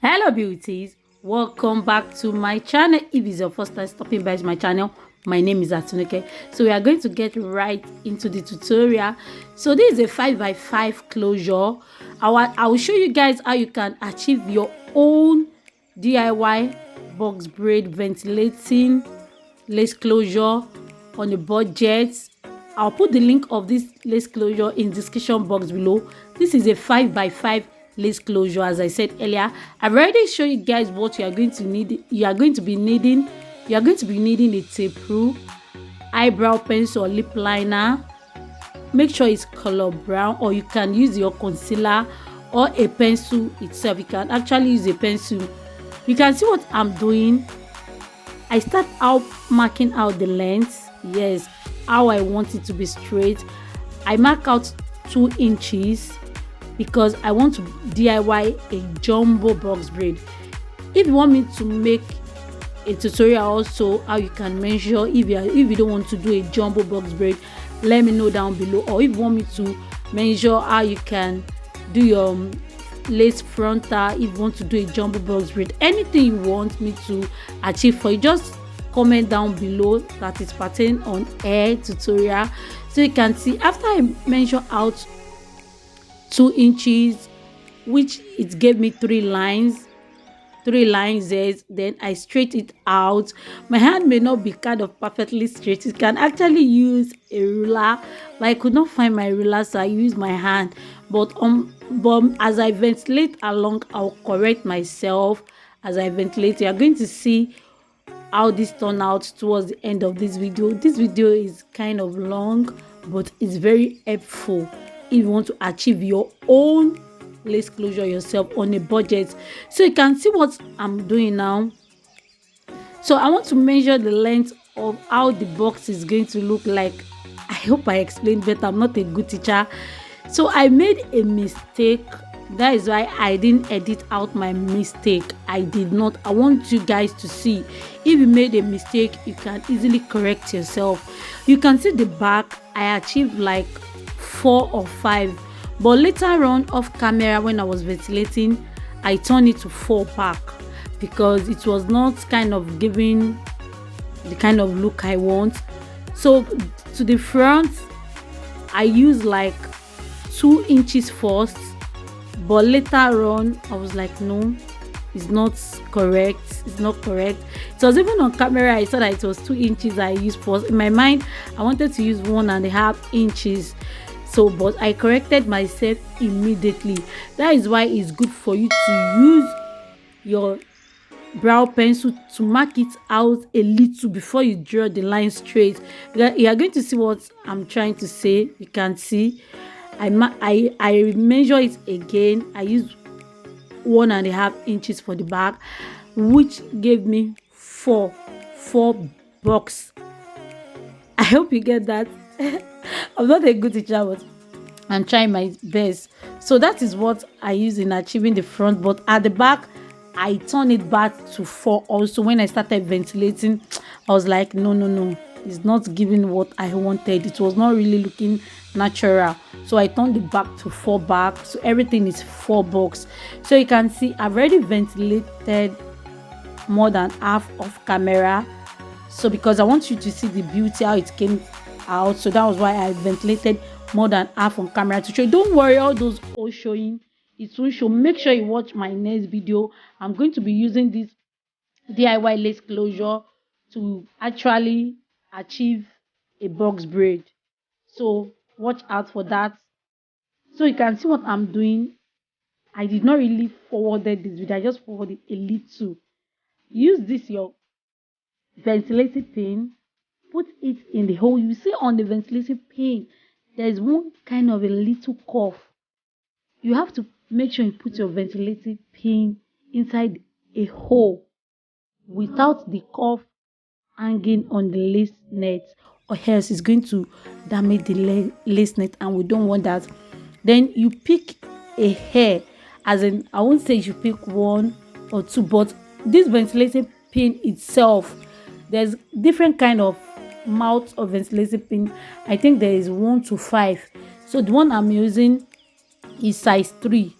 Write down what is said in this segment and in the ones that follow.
Hello beauties, welcome back to my channel. If it's your first time stopping by my channel, my name is Atunike. So we are going to get right into the tutorial. So this is a 5x5 closure. I will show you guys how you can achieve your own DIY box braid ventilating lace closure on a budget. I'll put the link of this lace closure in description box below. This is a 5x5 lace closure. As I said earlier, I've already shown you guys what you are going to need. You are going to be needing a tape rule, eyebrow pencil or lip liner. Make sure it's color brown, or you can use your concealer or a pencil itself. You can actually use a pencil. You can see what I'm doing. I start out marking out the length. Yes, how I want it to be straight. I mark out 2 inches because I want to DIY a jumbo box braid. If you want me to make a tutorial also how you can measure, if you don't want to do a jumbo box braid, let me know down below. Or if you want me to measure how you can do your lace frontal, if you want to do a jumbo box braid, anything you want me to achieve for you, just comment down below that is pertaining on hair tutorial. So you can see after I measure out 2 inches, which it gave me 3 lines there, then I straighten it out. My hand may not be kind of perfectly straight. You can actually use a ruler, but I could not find my ruler, so I use my hand. But as I ventilate along, I'll correct myself as I ventilate. You are going to see how this turned out towards the end of this video. This video is kind of long, but it's very helpful if you want to achieve your own lace closure yourself on a budget. So you can see what I'm doing now. So I want to measure the length of how the box is going to look like. I hope I explained better. I'm not a good teacher, so I made a mistake. That is why I didn't edit out my mistake. I did not. I want you guys to see. If you made a mistake, you can easily correct yourself. You can see the back. I achieved like 4 or 5, but later on off camera when I was ventilating, I turned it to 4 back because it was not kind of giving the kind of look I want. So to the front, I used like 2 inches first, but later on I was like, no, it's not correct. It's not correct. It was even on camera I saw that it was 2 inches I used first. In my mind, I wanted to use 1.5 inches. So, but I corrected myself immediately. That is why it's good for you to use your brow pencil to mark it out a little before you draw the line straight. You are going to see what I'm trying to say. You can see I measure it again. I use 1.5 inches for the back, which gave me 4 box. I hope you get that. I'm not a good teacher, but I'm trying my best. So that is what I use in achieving the front, but at the back I turn it back to 4 also. When I started ventilating, I was like, no, it's not giving what I wanted. It was not really looking natural, so I turned it back to 4 back, so everything is 4 box. So you can see I've already ventilated more than half of camera, so because I want you to see the beauty how it came out, so that was why I ventilated more than half on camera to show you. Don't worry, all those all showing, it will show. Make sure you watch my next video. I'm going to be using this DIY lace closure to actually achieve a box braid, so watch out for that. So you can see what I'm doing. I did not really forwarded this video, I just forwarded a little. Use this your ventilating pin, put it in the hole. You see on the ventilating pin there is one kind of a little curve. You have to make sure you put your ventilating pin inside a hole without the curve hanging on the lace net, or else it's going to damage the lace net, and we don't want that. Then you pick a hair, as in I won't say you pick 1 or 2, but this ventilating pin itself, there's different kind of mouth of ventilating pin. I think there is 1 to 5. So the one I'm using is size 3.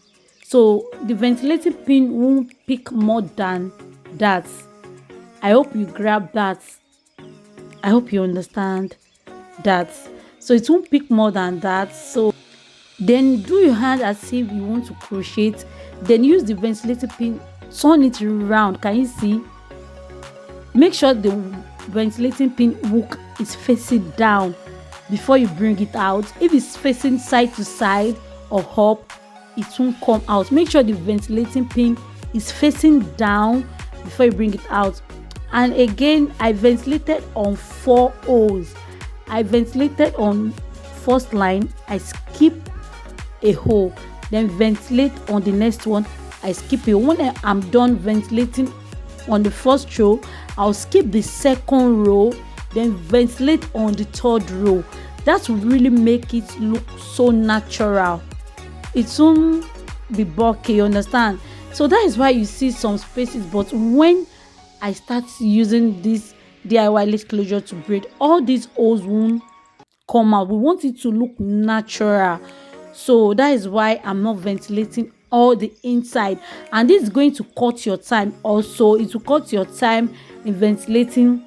so the ventilating pin won't pick more than that. I hope you grab that. I hope you understand that. So it won't pick more than that. So then do your hand as if you want to crochet it. Then use the ventilating pin, turn it around. Can you see? Make sure the ventilating pin hook is facing down before you bring it out. If it's facing side to side or up, it won't come out. Make sure the ventilating pin is facing down before you bring it out. And again, I ventilated on 4 holes. I ventilated on first line, I skip a hole, then ventilate on the next one, I skip it. When I'm done ventilating on the first row, I'll skip the second row, then ventilate on the third row. That will really make it look so natural. It won't be bulky, you understand? So that is why you see some spaces. But when I start using this DIY lace closure to braid, all these holes won't come out. We want it to look natural. So that is why I'm not ventilating all the inside, and this is going to cut your time. Also, it will cut your time in ventilating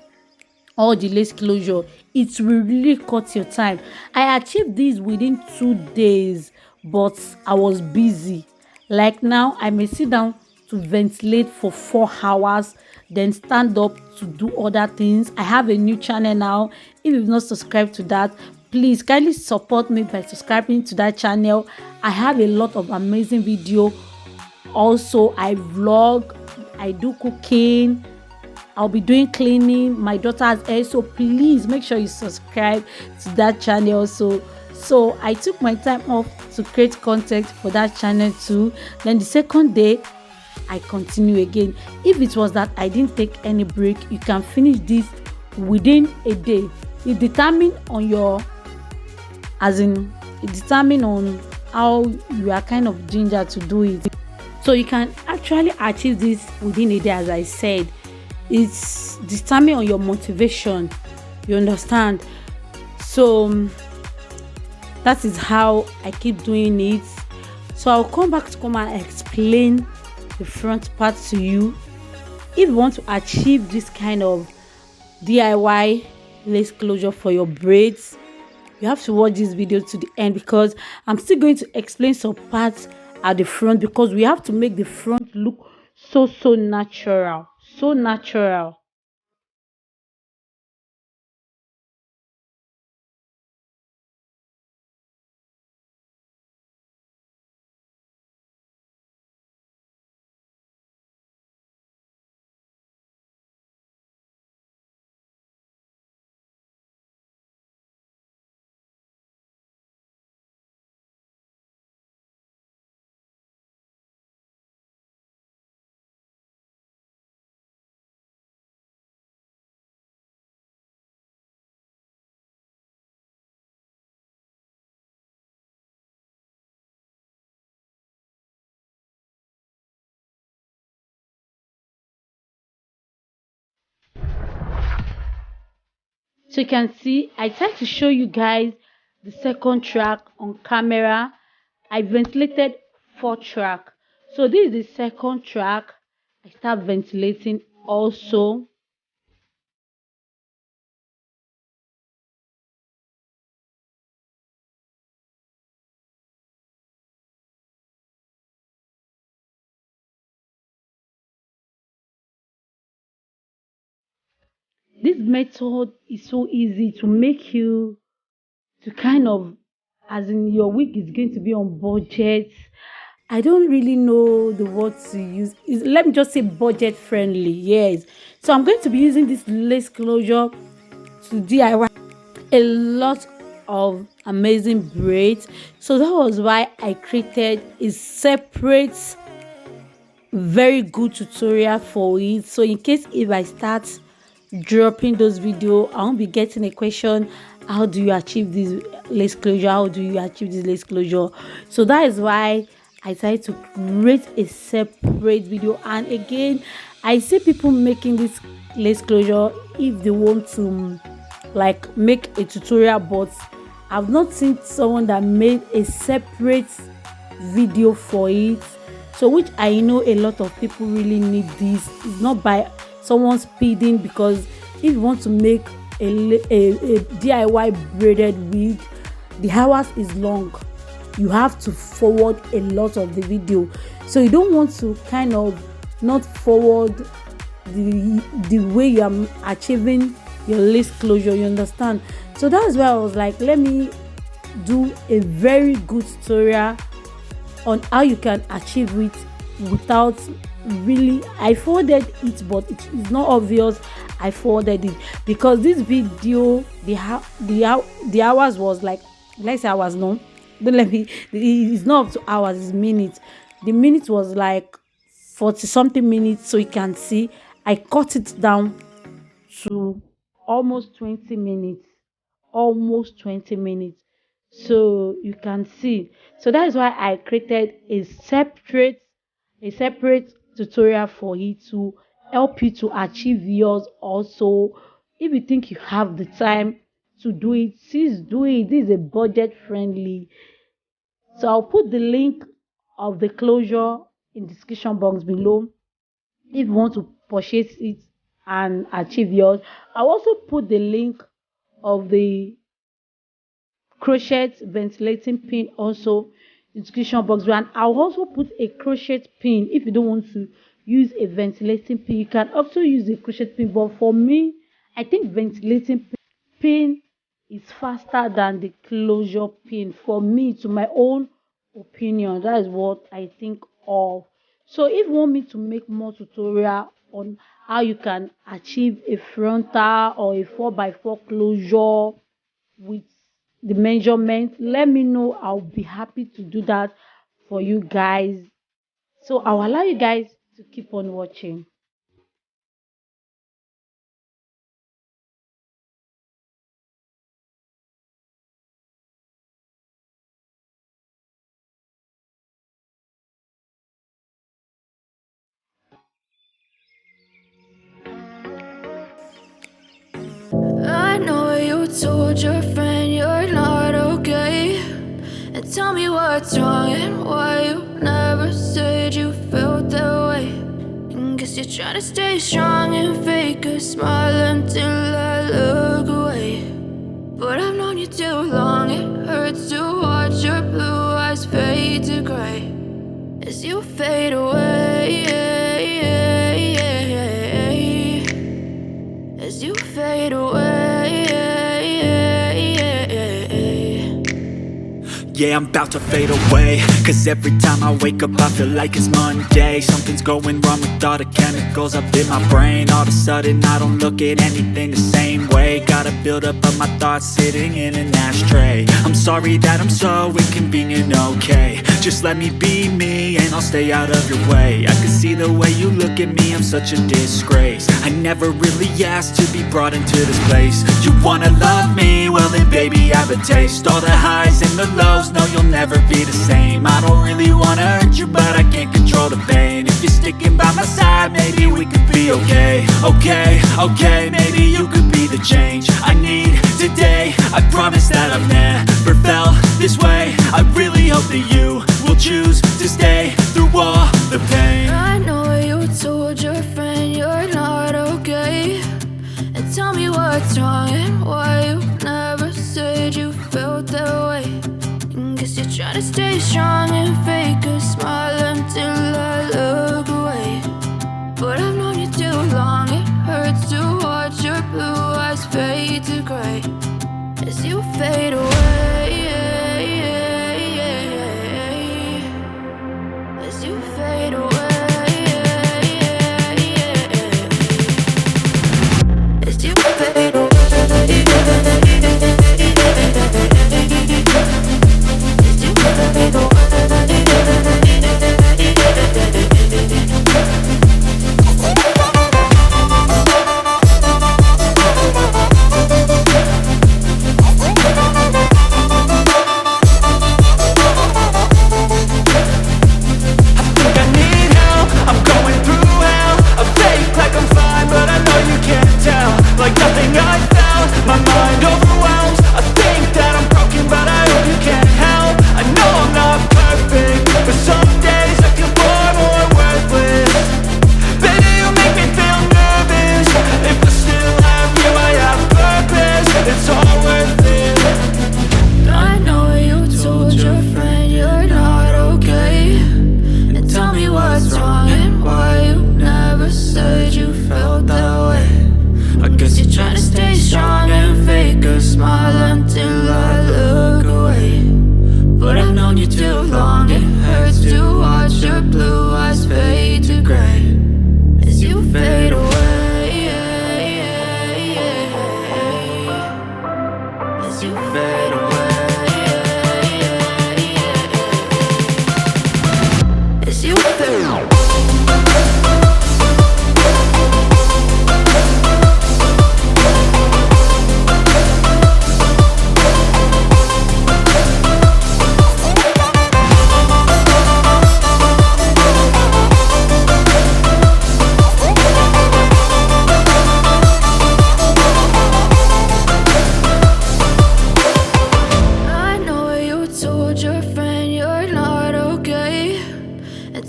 all the lace closure. It will really cut your time. I achieved this within 2 days, but I was busy. Like now, I may sit down to ventilate for 4 hours, then stand up to do other things. I have a new channel now. If you've not subscribed to that, please kindly support me by subscribing to that channel. I have a lot of amazing video. Also, I vlog, I do cooking, I'll be doing cleaning, my daughter's hair. So please make sure you subscribe to that channel. So I took my time off to create content for that channel too. Then the second day, I continue again. If it was that I didn't take any break, you can finish this within a day. It determine on your, it determine on how you are kind of ginger to do it. So you can actually achieve this within a day. As I said, it's determined on your motivation, you understand? So that is how I keep doing it. So I'll come back to come and explain the front part to you. If you want to achieve this kind of DIY lace closure for your braids, you have to watch this video to the end, because I'm still going to explain some parts at the front, because we have to make the front look so natural, so natural. So you can see, I tried to show you guys the second track on camera. I ventilated 4 track. So this is the second track. I start ventilating also. This method is so easy to make you to kind of, as in your wig is going to be on budget. I don't really know the word to use. Let me just say budget friendly. Yes. So I'm going to be using this lace closure to DIY a lot of amazing braids. So that was why I created a separate very good tutorial for it. So in case if I start dropping those videos, I won't be getting a question, how do you achieve this lace closure, how do you achieve this lace closure? So that is why I decided to create a separate video. And again, I see people making this lace closure if they want to like make a tutorial, but I've not seen someone that made a separate video for it. So which I know a lot of people really need this. It's not by someone speeding, because if you want to make a DIY braided wig, the hours is long. You have to forward a lot of the video, so you don't want to kind of not forward the way you are achieving your lace closure, you understand? So that's why I was like, let me do a very good tutorial on how you can achieve it without really. I forwarded it, but it is not obvious I forwarded it, because this video, the hours was like, let's say hours, no, don't let me, it's not up to hours, it's minutes. The minute was like 40 something minutes, so you can see I cut it down to almost 20 minutes, almost 20 minutes, so you can see. So that is why I created a separate tutorial for you, to help you to achieve yours also. If you think you have the time to do it, please do it. This is a budget friendly. So I'll put the link of the closure in the description box below if you want to purchase it and achieve yours. I'll also put the link of the crochet ventilating pin also in the description box, and I'll also put a crochet pin. If you don't want to use a ventilating pin, you can also use a crochet pin, but for me, I think ventilating pin is faster than the closure pin. For me, to my own opinion, that is what I think of. So if you want me to make more tutorial on how you can achieve a frontal or a 4x4 closure with the measurement, let me know. I'll be happy to do that for you guys. So I'll allow you guys to keep on watching. I know you told your friend you're not okay, and tell me what's wrong and why you never said you felt that way. And guess you're trying to stay strong and fake a smile until I look away. But I've known you too long, it hurts to watch your blue eyes fade to gray as you fade away, as you fade away. Yeah, I'm about to fade away, cause every time I wake up I feel like it's Monday. Something's going wrong with all the chemicals up in my brain. All of a sudden I don't look at anything the same way. Gotta build up of my thoughts sitting in an ashtray. I'm sorry that I'm so inconvenient, okay. Just let me be me and I'll stay out of your way. I can see the way you look at me, I'm such a disgrace. I never really asked to be brought into this place. You wanna love me? Well then baby, have a taste. All the highs and the lows, no, you'll never be the same. I don't really wanna hurt you, but I can't control the pain. If you're sticking by my side, maybe we could be okay. Okay, maybe you could be the change I need today. I promise that I've never felt this way. I really hope that you will choose to stay through all the pain. I know you told your friend you're not okay, and tell me what's wrong and why you never said you felt that way. And guess you're trying to stay strong and fake a smile until I look away. But I've known you too long, it hurts to watch your blue eyes fade to gray as you fade away, as you fade away. As you fade away, as you fade away. Is you feel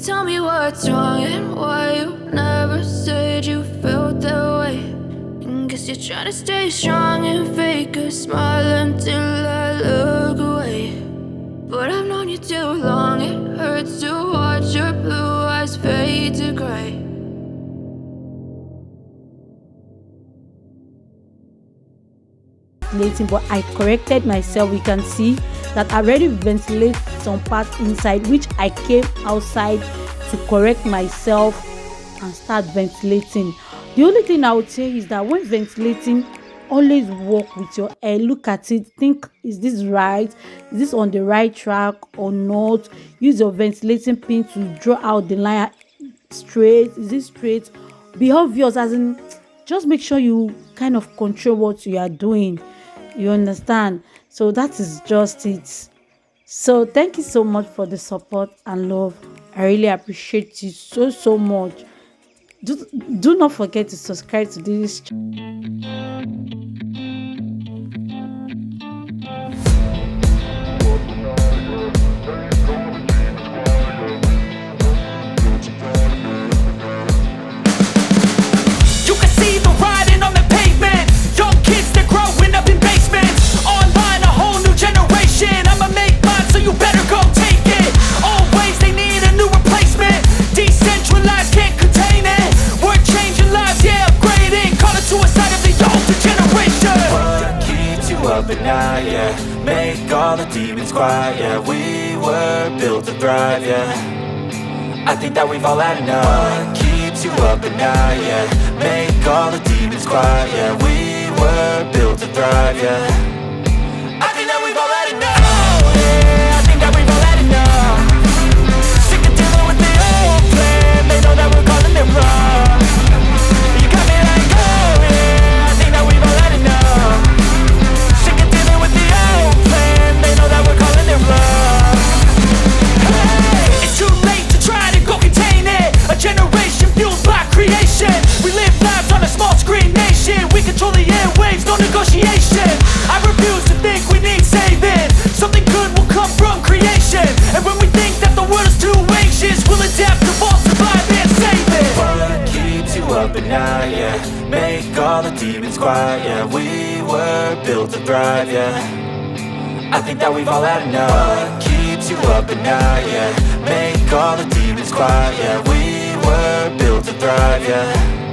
tell me what's wrong and why you never said you felt that way. Guess you're trying to stay strong and fake a smile until I look away. But I've known you too long, it hurts to watch your blue eyes fade to gray. But I corrected myself. We can see that I already ventilate some parts inside, which I came outside to correct myself and start ventilating. The only thing I would say is that when ventilating, always walk with your hair, look at it, think, is this right, is this on the right track or not? Use your ventilating pin to draw out the line straight. Is it straight? Be obvious, as in just make sure you kind of control what you are doing. You understand? So that is just it. So thank you so much for the support and love. I really appreciate you so much. Do not forget to subscribe to this channel. Yeah, make all the demons quiet. Yeah, we were built to thrive. Yeah, I think that we've all had enough. What keeps you up at night? Yeah, make all the demons quiet. Yeah, we were built to thrive. Yeah, I think that we've all had enough. Yeah, I think that we've all had enough. Sick of dealing with the old plan. They know that we're calling it wrong. You got me like, oh yeah, I think that we've all had enough. They know that we're calling it wrong. Hey, it's too late to try to go contain it. A generation fueled by creation. We live lives on a small screen nation. We control the airwaves, no negotiation. I refuse to think we need saving. Something good will come from creation. And when we think that the world is too anxious, we'll adapt, evolve, survive and save it. What keeps you up at night? Yeah, make all the demons quiet. Yeah, we were built to thrive. Yeah, I think that we've all had enough. What keeps you up at night? Yeah, make all the demons quiet. Yeah, we were built to thrive. Yeah.